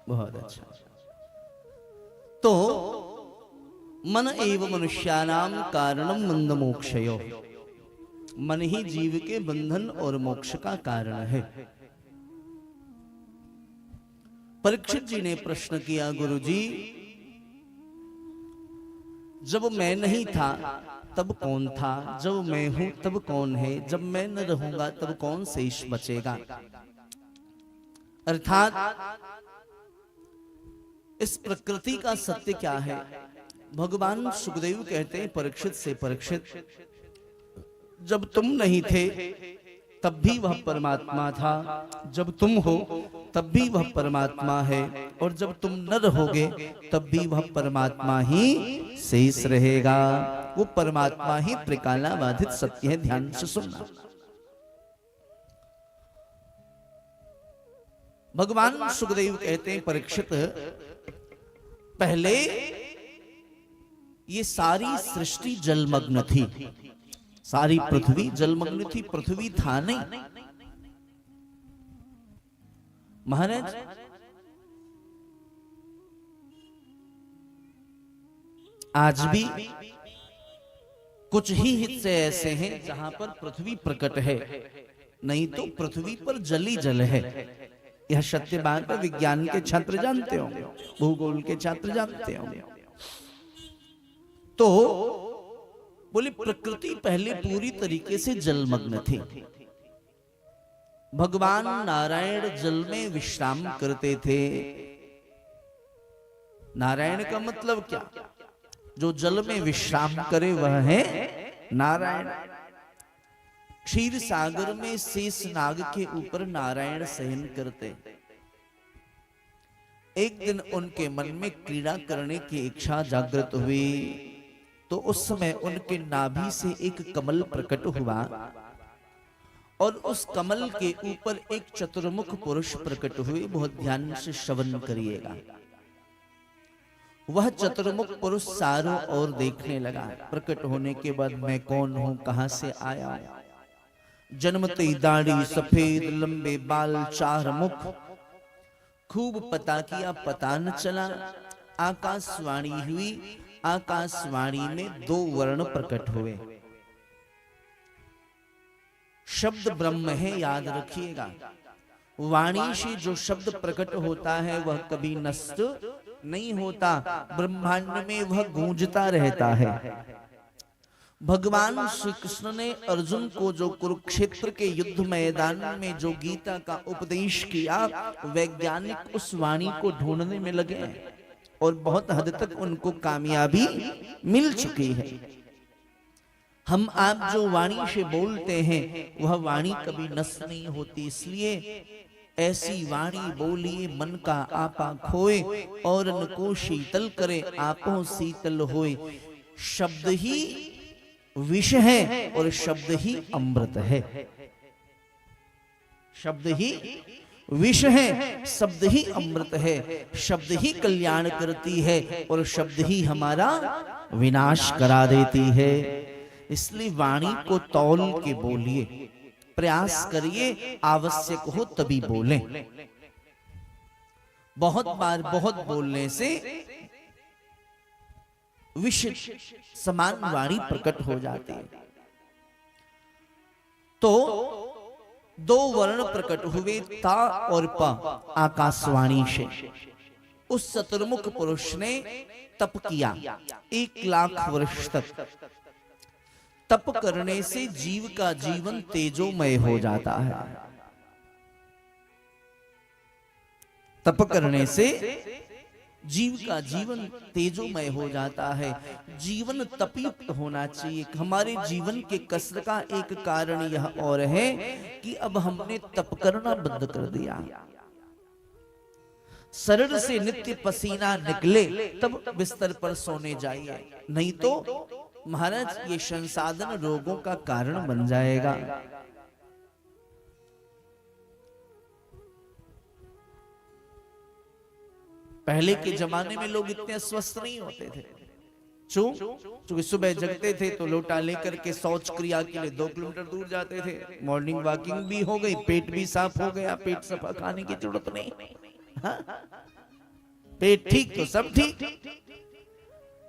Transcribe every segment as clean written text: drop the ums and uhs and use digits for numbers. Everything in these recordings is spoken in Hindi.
बहुत अच्छा। तो मन एव मनुष्यानाम कारणम मंद मोक्षयो, मन ही जीव के बंधन और मोक्ष का कारण है। परीक्षित जी ने प्रश्न किया, गुरुजी जब मैं नहीं था तब कौन था, जब मैं हूं तब कौन है, जब मैं न रहूंगा तब कौन शेष बचेगा। अर्थात इस प्रकृति का सत्य क्या है। भगवान सुखदेव कहते हैं परीक्षित से, परीक्षित जब तुम नहीं थे तब भी वह परमात्मा था, जब तुम हो तब भी वह परमात्मा है, और जब तुम न रहोगे तब भी वह परमात्मा ही शेष रहेगा। वो परमात्मा ही त्रिकालाबाधित सत्य है। ध्यान से सुनना। भगवान सुखदेव कहते हैं परीक्षित, पहले ये सारी सृष्टि जलमग्न थी, सारी पृथ्वी जलमग्न थी, पृथ्वी था नहीं। महाराज आज भी कुछ ही हिस्से ऐसे हैं जहां पर पृथ्वी प्रकट है, नहीं तो पृथ्वी पर जल ही जल है। यह सत्य बात है। विज्ञान के छात्र जानते होंगे, भूगोल के छात्र जानते होंगे। तो बोले प्रकृति पहले पूरी तरीके से जलमग्न थी। भगवान नारायण जल में विश्राम करते थे। नारायण का मतलब क्या? जो जल में विश्राम करे वह है नारायण। क्षीर सागर में शेष नाग के ऊपर नारायण शयन करते। एक दिन उनके मन में क्रीड़ा करने की इच्छा जागृत हुई, तो उस समय उनके नाभि से एक कमल प्रकट हुआ, और उस कमल के ऊपर एक चतुर्मुख पुरुष प्रकट हुए। बहुत ध्यान से श्रवण करिएगा। वह चतुर्मुख पुरुष चारों ओर देखने लगा। प्रकट होने के बाद मैं कौन हूं, कहां से आया? जन्मते दाढ़ी, सफेद लंबे बाल, चार मुख। खूब पता किया, पता न चला। आकाशवाणी हुई, आकाशवाणी में दो वर्ण प्रकट हुए। शब्द ब्रह्म है, याद रखिएगा। वाणी से जो शब्द प्रकट होता है वह कभी नष्ट नहीं होता, ब्रह्मांड में वह गूंजता रहता है। भगवान श्री कृष्ण ने अर्जुन को जो कुरुक्षेत्र के युद्ध मैदान में जो गीता का उपदेश किया, वैज्ञानिक उस वाणी को ढूंढने में लगे हैं और बहुत हद तक उनको कामयाबी मिल चुकी है। हम आप जो वाणी से बोलते हैं वह वाणी कभी नष्ट नहीं होती, इसलिए ऐसी वाणी बोलिए मन का आपा खोए, और को शीतल करे आपो शीतल होए। शब्द ही विष है और शब्द ही अमृत है। शब्द ही विष है, शब्द ही अमृत है। शब्द ही कल्याण करती है और शब्द ही हमारा विनाश करा देती है। इसलिए वाणी को तौल के बोलिए, प्रयास करिए, आवश्यक हो तभी बोलें। बहुत बार बहुत बोलने से विष समान वाणी प्रकट हो जाती है। तो दो वर्ण प्रकट हुए, ता और प, आकाशवाणी से। उस चतुर्मुख पुरुष ने तप किया 1,00,000 वर्ष तक। तप करने से जीव का जीवन तेजोमय हो जाता है। तप करने से जीव का जीवन तेजोमय हो जाता है। जीवन तपयुक्त होना चाहिए। हमारे जीवन के कष्ट का एक कारण यह और है कि अब हमने तप करना बंद कर दिया। शरीर से नित्य पसीना निकले तब बिस्तर पर सोने जाइए, नहीं तो महाराज ये संसाधन रोगों का कारण बन जाएगा। पहले के जमाने में लोग इतने स्वस्थ नहीं होते थे। चूंकि सुबह जगते थे तो लोटा लेकर के शौच क्रिया के लिए 2 किलोमीटर दूर जाते थे। मॉर्निंग वॉकिंग भी हो गई, पेट भी साफ हो गया, पेट सफा, खाने की जरूरत नहीं। हाँ? पेट ठीक तो सब ठीक।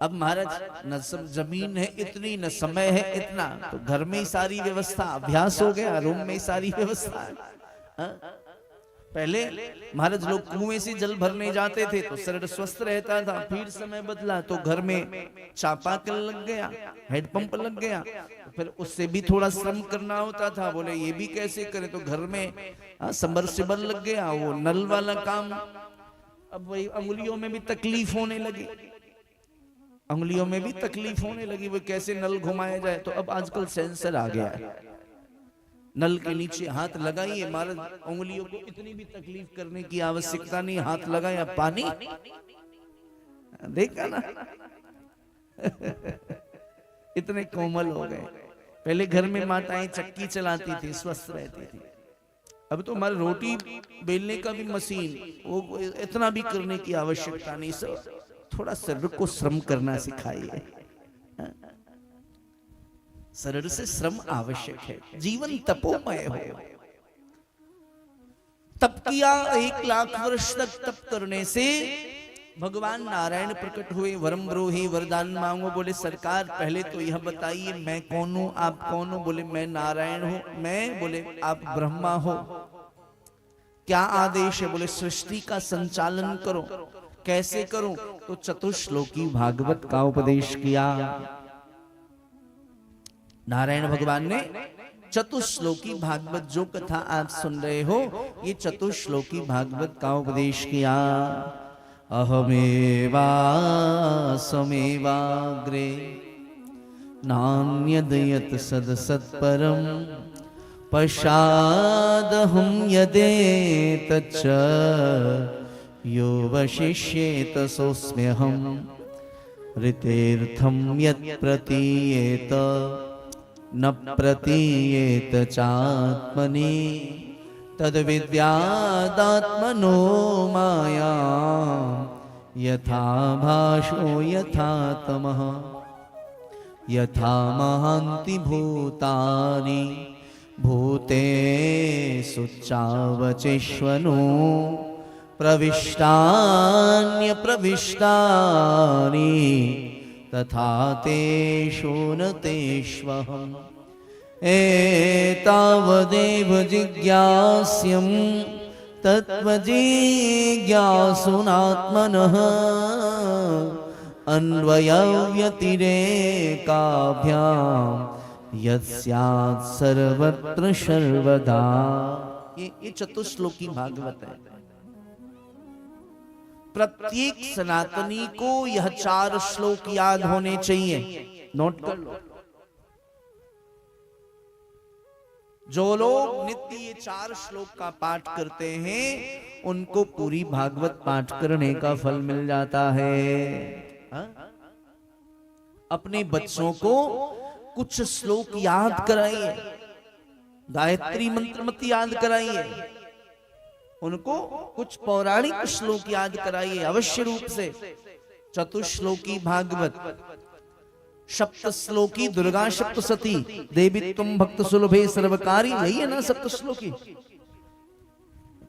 अब महाराज न सब जमीन है इतनी, न समय है इतना, तो घर में ही सारी व्यवस्था, अभ्यास हो गया, रूम में ही सारी व्यवस्था है। हाँ? पहले महाराज लोग कुएं से जल भरने जाते थे तो शरीर स्वस्थ रहता था। फिर समय बदला तो घर में चापाकल लग गया, हैंडपंप लग गया, तो फिर उससे भी थोड़ा श्रम करना होता था। बोले ये भी कैसे करें, तो घर में सबमर्सिबल लग गया, वो नल वाला काम। अब वही अंगुलियों में भी तकलीफ होने लगी, अंगुलियों में भी तकलीफ होने लगी, वो कैसे नल घुमाया जाए। तो अब आजकल सेंसर आ गया है, नल के नीचे हाथ लगाइए, महाराज उंगलियों को इतनी भी तकलीफ करने की आवश्यकता नहीं, हाथ लगाया पानी, देखा ना। इतने कोमल हो गए। पहले घर में माताएं चक्की चलाती थी, स्वस्थ रहती थी। अब तो हमारे रोटी बेलने का भी मशीन, वो इतना भी करने की आवश्यकता नहीं। सब थोड़ा शरीर को श्रम करना सिखाइए। शरीर से श्रम आवश्यक है, जीवन तपोमय हो। तप किया 1 लाख वर्ष तक तप करने से भगवान नारायण प्रकट हुए। वरम ब्रोहि, वरदान मांगो। बोले सरकार पहले तो यह बताइए मैं कौन हूं, आप कौन हो। बोले मैं नारायण हूं। मैं? बोले आप ब्रह्मा हो। क्या आदेश है? बोले सृष्टि का संचालन करो। कैसे करो? तो चतुश्लोकी भागवत का उपदेश किया। नारायण भगवान ने चतुश्लोकी भागवत, जो कथा आप सुन रहे हो, ये चतुश्लोकी भागवत का उपदेश किया। अहमेवा समेवाग्रे नान्यदयत सदसत्परम पश्चादहं यदेतच्च यो वशिष्येत सोऽस्म्यहं ऋतेर्थं यत् प्रतीयेत न प्रतीयेत चात्मनि तद्विद्यादात्मनो माया यथा भाषो यथा तमः यथा महान्ति भूतानि भूतेषु चावचेष्वनो प्रविष्टान्यप्रविष्टानि तथा तेषु न तेष्वहम् एतावदेव जिज्ञास्यं तत्त्वजिज्ञासुनात्मनः अन्वयव्यतिरेकाभ्याम् यस्यात् सर्वत्र सर्वदा। ये चतुश्लोकी भागवत है। प्रत्येक सनातनी को यह 4 श्लोक याद होने चाहिए, नोट कर लो। जो लोग नित्य ये 4 श्लोक का पाठ करते हैं उनको पूरी भागवत पाठ करने का फल मिल जाता है। हा? अपने बच्चों को कुछ श्लोक याद कराइए, गायत्री मंत्र मत याद कराइए, उनको कुछ पौराणिक श्लोक याद कराइए अवश्य रूप से। चतुश्लोकी भागवत, सप्तश्लोकी दुर्गा सप्तशती, देवी तुम भक्त सुलभे सर्वकारी, यही है ना सप्तश्लोकी।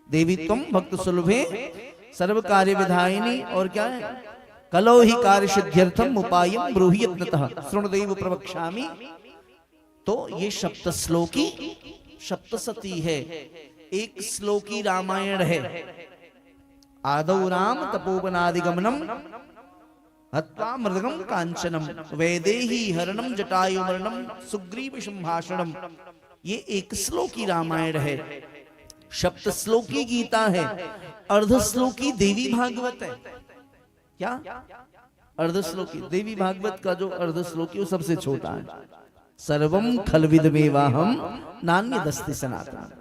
देवी तुम भक्त सुलभे सर्वकार्य विधायिनी, और क्या है? कलो ही कार्य सिद्ध्यर्थम उपायम ब्रूहि यत्नतः शृणुदेव प्रवक्ष्यामि। तो ये सप्तश्लोकी सप्तशती है। एक श्लोकी रामायण है। आदौ राम तपोवनादिगमनम हत्वा मृदगम कांचनम वैदेही हरणम जटायुमरणम सुग्रीव संभाषणम। ये एक श्लोकी रामायण है। सप्त श्लोकी गीता है। अर्ध श्लोकी देवी भागवत है। क्या? अर्ध श्लोकी देवी भागवत का जो अर्ध श्लोकी वो सबसे छोटा है। सर्वम खलविदमेवाहम नान्यदस्ति सनातन।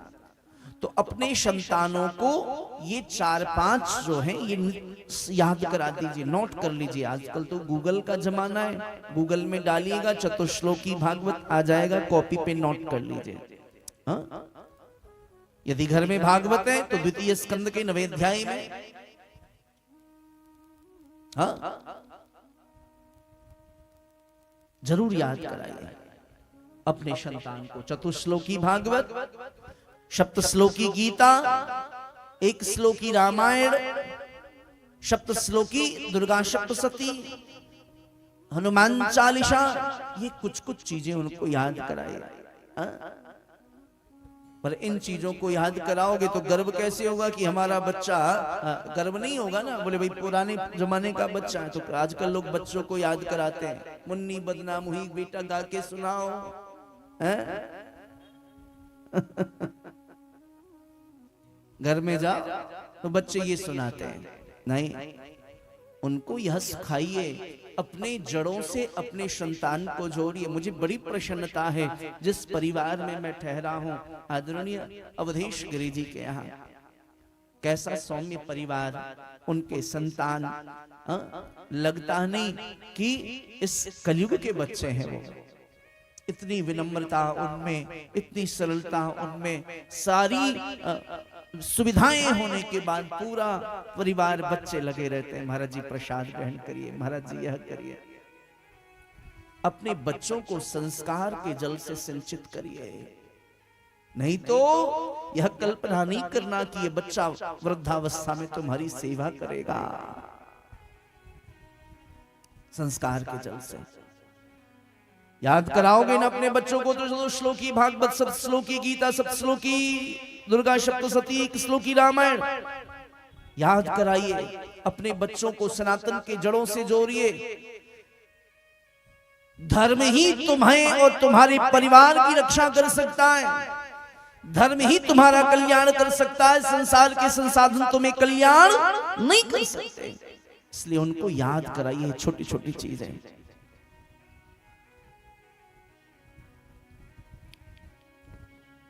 तो अपने संतानों को ये 4-5 जो हैं ये याद करा दीजिए, नोट कर लीजिए। आजकल तो गूगल का जमाना है, गूगल में डालिएगा चतुश्लोकी भागवत आ जाएगा, कॉपी पे नोट कर लीजिए। हाँ? यदि घर में भागवत है तो द्वितीय स्कंद के 9वें अध्याय में, हाँ, जरूर याद कराइए अपने संतान को। चतुश्लोकी भागवत, सप्तश्लोकी गीता, एक श्लोकी रामायण, सप्तश्लोकी दुर्गा सप्तशती, हनुमान चालीसा, ये कुछ कुछ चीजें उनको याद कराइए। पर इन चीजों को याद कराओगे तो गर्व कैसे होगा कि हमारा बच्चा, गर्व नहीं होगा ना। बोले भाई पुराने जमाने का बच्चा है। तो आजकल लोग बच्चों को याद कराते हैं, मुन्नी बदनाम हुई बेटा गा के सुनाओ, घर में जाओ तो बच्चे ये सुनाते हैं। नहीं, उनको यह सिखाइए, अपने जड़ों से अपने संतान को जोड़िए। मुझे बड़ी प्रसन्नता है जिस परिवार में मैं ठहरा हूं, आदरणीय अवधेश गिरी जी के यहाँ, कैसा सौम्य परिवार, उनके संतान लगता नहीं कि इस कलयुग के बच्चे हैं। वो इतनी विनम्रता उनमें, इतनी सरलता उनमें, सारी सुविधाएं होने के बाद पूरा परिवार बच्चे लगे रहते हैं। महाराज जी प्रसाद ग्रहण करिए, महाराज जी यह करिए। अपने बच्चों को संस्कार के जल से सिंचित करिए, नहीं तो यह कल्पना नहीं करना कि यह बच्चा वृद्धावस्था में तुम्हारी सेवा करेगा। संस्कार के जल से याद कराओगे ना अपने बच्चों को तो श्लोकी भागवत, सप्तश्लोकी गीता, सप्तश्लोकी दुर्गा सप्तशती, एक श्लोकी रामायण याद कराइए। अपने बच्चों को सनातन के जड़ों से जोड़िए। धर्म ही तुम्हें और तुम्हारे परिवार की रक्षा कर सकता है, धर्म ही तुम्हारा कल्याण कर सकता है। संसार के संसाधन तुम्हें कल्याण नहीं कर सकते, इसलिए उनको याद कराइए छोटी छोटी चीजें।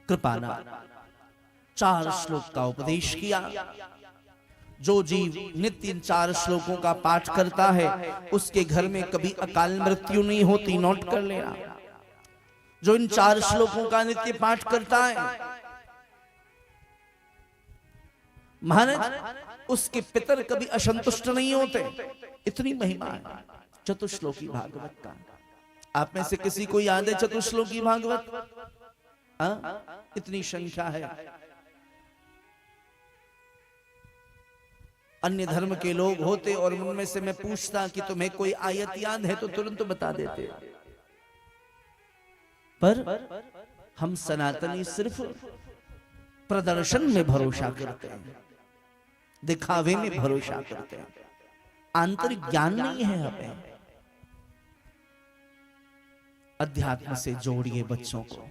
कृपाना 4 श्लोक का उपदेश किया। जो जीव नित्य इन 4 श्लोकों का पाठ करता है उसके घर में कभी अकाल मृत्यु नहीं होती, नोट कर लेना। जो इन 4 श्लोकों का नित्य पाठ करता है महाराज उसके पितर कभी असंतुष्ट नहीं होते। इतनी महिमा है चतुश्लोकी भागवत का। आप में से किसी को याद है चतुश्लोकी भागवत? इतनी संख्या है। अन्य धर्म के लोग होते और उनमें से मैं पूछता कि तुम्हें कोई आयत याद है तो तुरंत बता देते, पर हम सनातनी सिर्फ प्रदर्शन में भरोसा करते हैं, दिखावे में भरोसा करते हैं, आंतरिक ज्ञान नहीं है हमें। अध्यात्म से जोड़िए बच्चों को।